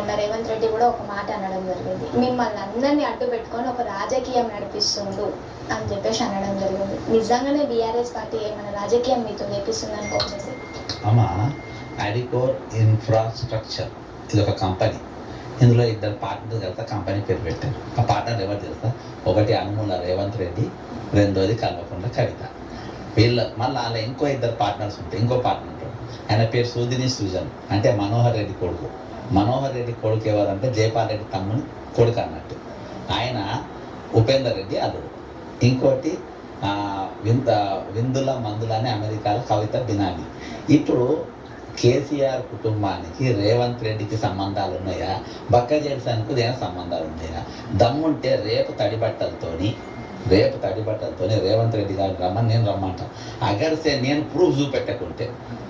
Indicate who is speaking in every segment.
Speaker 1: మొన్న రేవంత్ రెడ్డి కూడా ఒక మాట అనడం జరిగింది, మిమ్మల్ని అందరినీ అడ్డు పెట్టుకొని ఒక రాజకీయం నడిపిస్తుండు అని చెప్పేసి అనడం జరిగింది. నిజంగానే బీఆర్ఎస్ పార్టీ ఏమైనా రాజకీయం మీతో చేపిస్తుంది అనుకోవచ్చేసి?
Speaker 2: అమ్మా, అడికోర్ ఇన్ఫ్రాస్ట్రక్చర్ ఇది ఒక కంపెనీ. ఇందులో ఇద్దరు పార్ట్నర్ కలిసి కంపెనీ పేరు పెట్టారు. ఆ పార్ట్నర్ ఎవరు తెలుసా? ఒకటి అనుమూల రేవంత్ రెడ్డి, రెండోది కల్వకుంట్ల కవిత. వీళ్ళ మళ్ళీ అలా ఇంకో ఇద్దరు పార్ట్నర్స్ ఉంటాయి. ఇంకో పార్ట్నర్ ఉంటాడు, ఆయన పేరు సుదిని సృజన్, అంటే మనోహర్ రెడ్డి కొడుకు. మనోహర్ రెడ్డి కొడుకు ఎవరంటే జయపాల్ రెడ్డి తమ్ముని కొడుకు అన్నట్టు. ఆయన ఉపేందర్ రెడ్డి అల్లుడు. ఇంకోటి విందుల మందుల అని అమెరికాలో కవిత బినామీ. ఇప్పుడు కేసీఆర్ కుటుంబానికి రేవంత్ రెడ్డికి సంబంధాలు ఉన్నాయా? బక్క జెడ్సన్కు దేని సంబంధాలు ఉన్నాయా? దమ్ముంటే రేపు తడిబట్టలతోని రేవంత్ రెడ్డి గారిని రమ్మని నేను రమ్మంటా. అగర్సే నేను ప్రూఫ్ చూపెట్టకుంటే,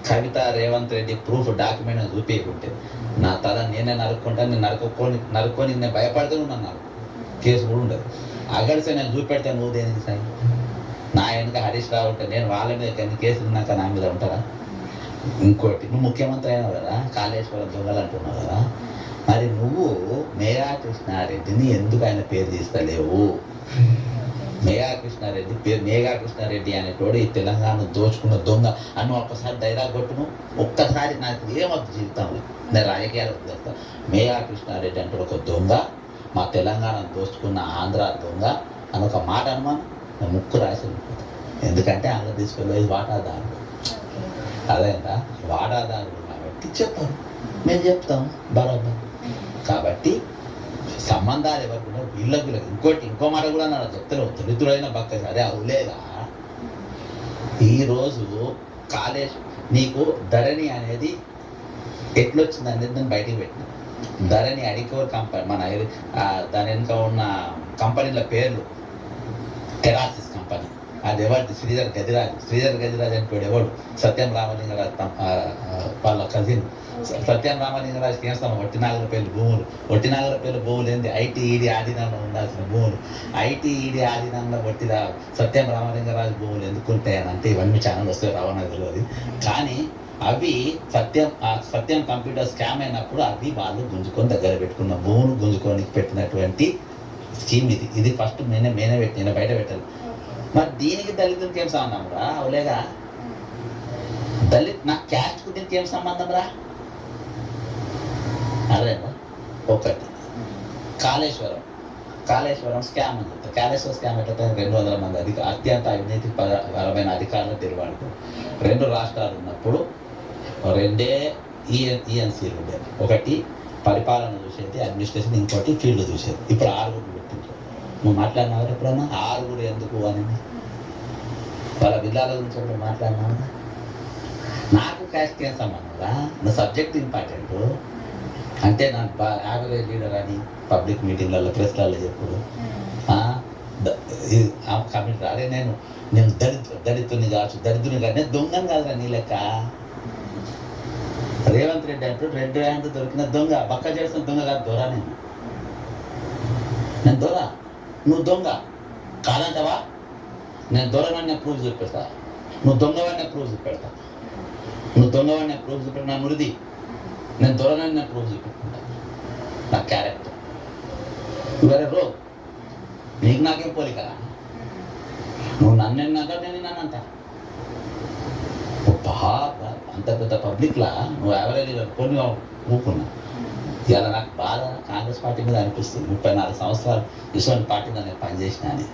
Speaker 2: కవిత రేవంత్ రెడ్డి ప్రూఫ్ డాక్యుమెంట్ చూపించకుంటే నా తల నేనే నరుక్కుంటాను. నేను నరుక్కొని నేను భయపడుతున్నాను. కేసు కూడా ఉండదు. అగర్సే నేను చూపెడితే నువ్వు దేనికి సాయి? నా వెనుక హరీష్ రావు ఉంటే నేను వాళ్ళ మీద ఎన్ని కేసులు ఉన్నాక నా మీద ఉంటారా? ఇంకోటి, నువ్వు ముఖ్యమంత్రి అయినావు కదా, కాళేశ్వరం దొంగలు అంటున్నావు కదా, మరి నువ్వు మేఘా కృష్ణారెడ్డిని ఎందుకు ఆయన పేరు తీస్తలేవు? మేఘా కృష్ణారెడ్డి అనేటోడు ఈ తెలంగాణ దోచుకున్న దొంగ అని ఒక్కసారి డైలాగ్ కొట్టును. ఒక్కసారి నాకు ఏమవుతుంది జీవితంలో, నేను రాజకీయాలకు చేస్తాను. మేఘా కృష్ణారెడ్డి అంటే ఒక దొంగ, మా తెలంగాణను దోచుకున్న ఆంధ్ర దొంగ అని ఒక మాట అనుమానం నా ముక్కు రాసి వెళ్ళిపోతాను. ఎందుకంటే ఆంధ్ర తీసుకెళ్ళి వాటాదారుడు, అదేంట వాటాదారుడు కాబట్టి చెప్పారు, మేము చెప్తాం బరాబర్. కాబట్టి సంబంధాలు ఎవరికి వీళ్ళకి ఇంకో మాట కూడా నా చెప్తాను, దళితుడైన భక్త అరే అవులేదా? ఈరోజు కాలేజ్ నీకు ధరణి అనేది ఎట్లొచ్చింది అనేది నేను బయటికి పెట్టిన. ధరణి అడికోర్ కంపెనీ, మన దాని వెనుక ఉన్న కంపెనీల పేర్లు టెరాసిస్ కంపెనీ, అది ఎవరిది? శ్రీధర్ గదిరాజ్ అంటే ఎవడు? సత్యం రామలింగరాజ్ వాళ్ళ కజిన్. సత్యం రామలింగరాజుకి ఏం స్థానం? ఒట్టినాగలపల్లి భూములు ఏంటి? ఐటీఈడి ఆధీనంలో ఉండాల్సిన భూములు. ఐటీఈడి ఆధీనంలో సత్యం రామలింగరాజు భూములు ఎందుకుంటాయని అంటే ఇవన్నీ ఛానల్ వస్తే రావణ తెలియదు. కానీ అవి సత్యం కంప్యూటర్ స్కామ్ అయినప్పుడు అవి వాళ్ళు గుంజుకొని దగ్గర పెట్టుకున్న భూములు గుంజుకొని పెట్టినటువంటి స్కీమ్ ఇది ఫస్ట్ నేనే బయట పెట్టాను. మరి దీనికి దళితులకి ఏం సంబంధం రా? అవులేగా, దళిత్ నా క్యాస్ట్కు దీనికి ఏం సంబంధం రా? అదేనా ఒకటి. కాళేశ్వరం స్కామ్ అని చెప్తారు. కాళేశ్వరం స్కామ్ ఎట్లా? 200 మంది అత్యంత అవినీతి పరమైన అధికారులు తిరగబడుతూ 2 రాష్ట్రాలు ఉన్నప్పుడు 2 ఈఎన్సీలు ఉండేది. ఒకటి పరిపాలన చూసేది, అడ్మినిస్ట్రేషన్, ఇంకోటి ఫీల్డ్ చూసేది. ఇప్పుడు 6 పెట్టింటారు. నువ్వు మాట్లాడినావు ఎప్పుడన్నా 6 ఎందుకు అని? వాళ్ళ జిల్లాల గురించి ఎప్పుడు మాట్లాడినావు? నాకు క్యాస్ట్ ఏం సంబంధం రా? నా సబ్జెక్ట్ ఇంపార్టెంట్. అంటే నాకు యావరేజ్ లీడర్ అని పబ్లిక్ మీటింగ్లలో ప్రెస్లలో చెప్పుడు కమిటీ. అరే నేను దళితుని కావచ్చు, దరిద్రుని కాదు, నేను దొంగని కాదురా నీ లెక్క. రేవంత్ రెడ్డి అంటూ 2 హ్యాండ్లు దొరికిన దొంగ. బక్క చేసిన దొంగ కాదు, దొర. నేను దొర, నువ్వు దొంగ కాదంటవా? నేను దొరనని ప్రూఫ్ చూపెడతా, నువ్వు దొంగవాడిని ప్రూఫ్ చూపెడతా. నా మృది, నేను దొరనని ప్రూఫ్ చూపెట్టుకుంటా. నా క్యారెక్టర్ ఇవరే రో, నీకు నాకేం పోలిక? నువ్వు నన్నంట, నేను నన్నంట. అంత పెద్ద పబ్లిక్లా నువ్వు యావరేజ్ కొన్ని ఊకున్నా. ఇలా నాకు బాధ కాంగ్రెస్ పార్టీ మీద అనిపిస్తుంది. 34 సంవత్సరాలు ఇటువంటి పార్టీలో నేను పనిచేసిన అని.